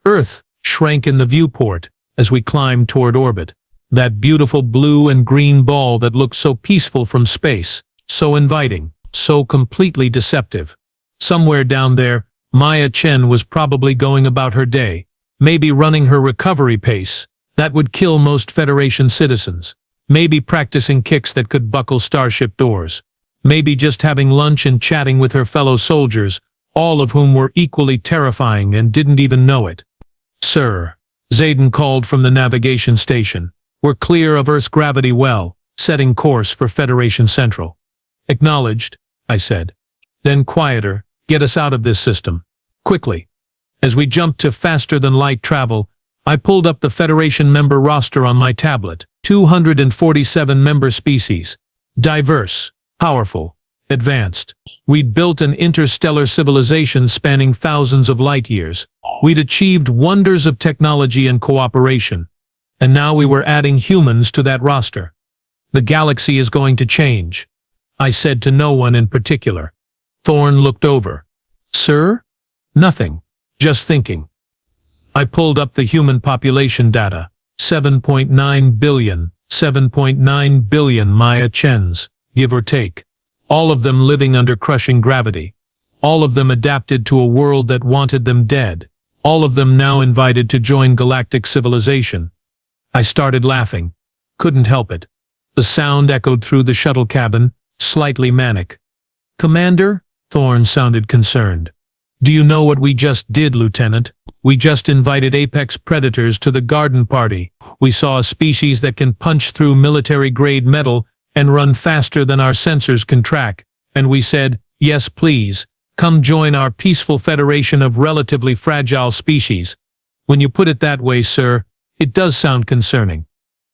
Earth shrank in the viewport as we climbed toward orbit. That beautiful blue and green ball that looked so peaceful from space, so inviting, so completely deceptive. Somewhere down there, Maya Chen was probably going about her day, maybe running her recovery pace that would kill most Federation citizens, maybe practicing kicks that could buckle starship doors, maybe just having lunch and chatting with her fellow soldiers, all of whom were equally terrifying and didn't even know it. "Sir," Zayden called from the navigation station, "we're clear of Earth's gravity well, setting course for Federation Central." "Acknowledged," I said. Then quieter, "Get us out of this system. Quickly." As we jumped to faster-than-light travel, I pulled up the Federation member roster on my tablet. 247 member species. Diverse, powerful, advanced. We'd built an interstellar civilization spanning thousands of light years. We'd achieved wonders of technology and cooperation. And now we were adding humans to that roster. "The galaxy is going to change," I said to no one in particular. Thorne looked over. "Sir?" "Nothing. Just thinking." I pulled up the human population data. 7.9 billion. 7.9 billion Maya Chens, give or take. All of them living under crushing gravity. All of them adapted to a world that wanted them dead. All of them now invited to join galactic civilization. I started laughing. Couldn't help it. The sound echoed through the shuttle cabin, slightly manic. "Commander?" Thorne sounded concerned. "Do you know what we just did, Lieutenant? We just invited apex predators to the garden party. We saw a species that can punch through military-grade metal and run faster than our sensors can track. And we said, yes please, come join our peaceful federation of relatively fragile species." When you put it that way, sir, it does sound concerning.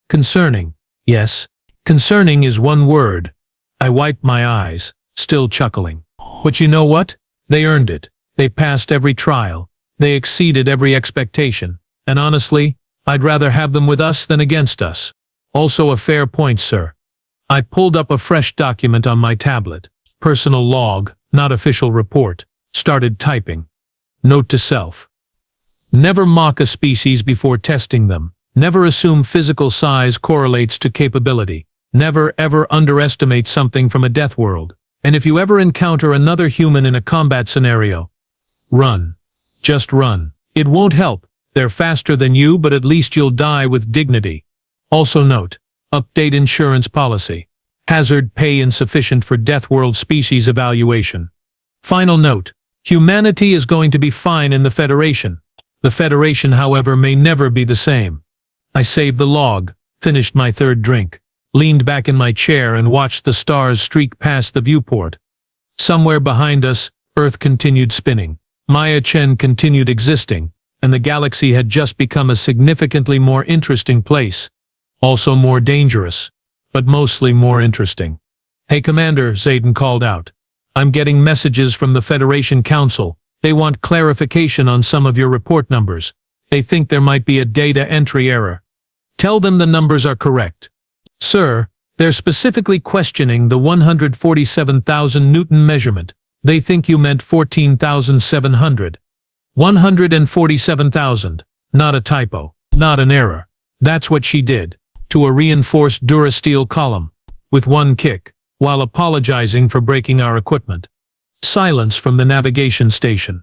Concerning, yes. Concerning is one word. I wiped my eyes, still chuckling. But you know what? They earned it. They passed every trial. They exceeded every expectation. And honestly, I'd rather have them with us than against us. Also a fair point, sir. I pulled up a fresh document on my tablet. Personal log, not official report. Started typing. Note to self. Never mock a species before testing them. Never assume physical size correlates to capability. Never ever underestimate something from a death world. And if you ever encounter another human in a combat scenario, run. Just run. It won't help. They're faster than you, but at least you'll die with dignity. Also note, update insurance policy. Hazard pay insufficient for death world species evaluation. Final note, humanity is going to be fine in the Federation. The Federation, however, may never be the same. I saved the log, finished my third drink, leaned back in my chair and watched the stars streak past the viewport. Somewhere behind us, Earth continued spinning. Maya Chen continued existing, and the galaxy had just become a significantly more interesting place. Also more dangerous, but mostly more interesting. "Hey Commander," Zayden called out. "I'm getting messages from the Federation Council. They want clarification on some of your report numbers. They think there might be a data entry error. Tell them the numbers are correct." "Sir, they're specifically questioning the 147,000 Newton measurement. They think you meant 14,700. 147,000. Not a typo. Not an error. That's what she did. To a reinforced Durasteel column. With one kick. While apologizing for breaking our equipment." Silence from the navigation station.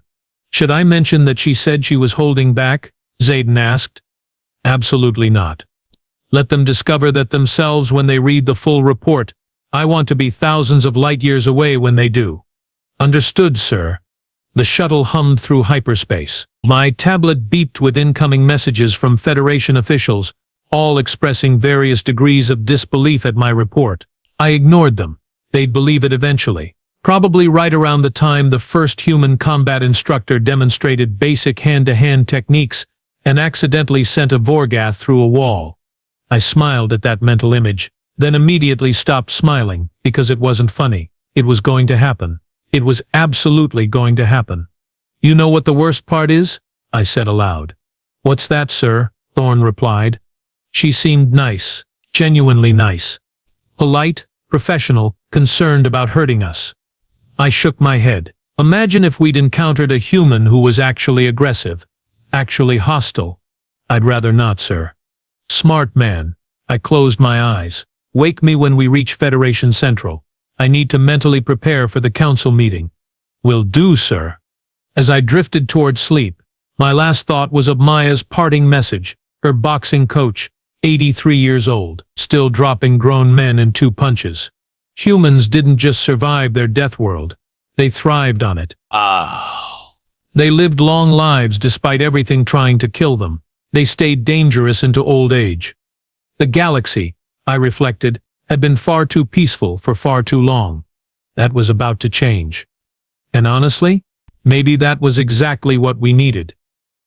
"Should I mention that she said she was holding back?" Zayden asked. "Absolutely not. Let them discover that themselves when they read the full report. I want to be thousands of light years away when they do." "Understood, sir." The shuttle hummed through hyperspace. My tablet beeped with incoming messages from Federation officials, all expressing various degrees of disbelief at my report. I ignored them. They'd believe it eventually. Probably right around the time the first human combat instructor demonstrated basic hand-to-hand techniques and accidentally sent a Vorgath through a wall. I smiled at that mental image, then immediately stopped smiling because it wasn't funny. It was going to happen. It was absolutely going to happen. "You know what the worst part is?" I said aloud. "What's that, sir?" Thorne replied. She seemed nice, genuinely nice. Polite, professional, concerned about hurting us. I shook my head. Imagine if we'd encountered a human who was actually aggressive, actually hostile. I'd rather not, sir. Smart man. I closed my eyes. Wake me when we reach Federation Central. I need to mentally prepare for the council meeting. Will do, sir. As I drifted toward sleep, my last thought was of Maya's parting message, her boxing coach, 83 years old, still dropping grown men in 2 punches. Humans didn't just survive their death world, they thrived on it. They lived long lives despite everything trying to kill them. They stayed dangerous into old age. The galaxy, I reflected, had been far too peaceful for far too long. That was about to change. And honestly, maybe that was exactly what we needed.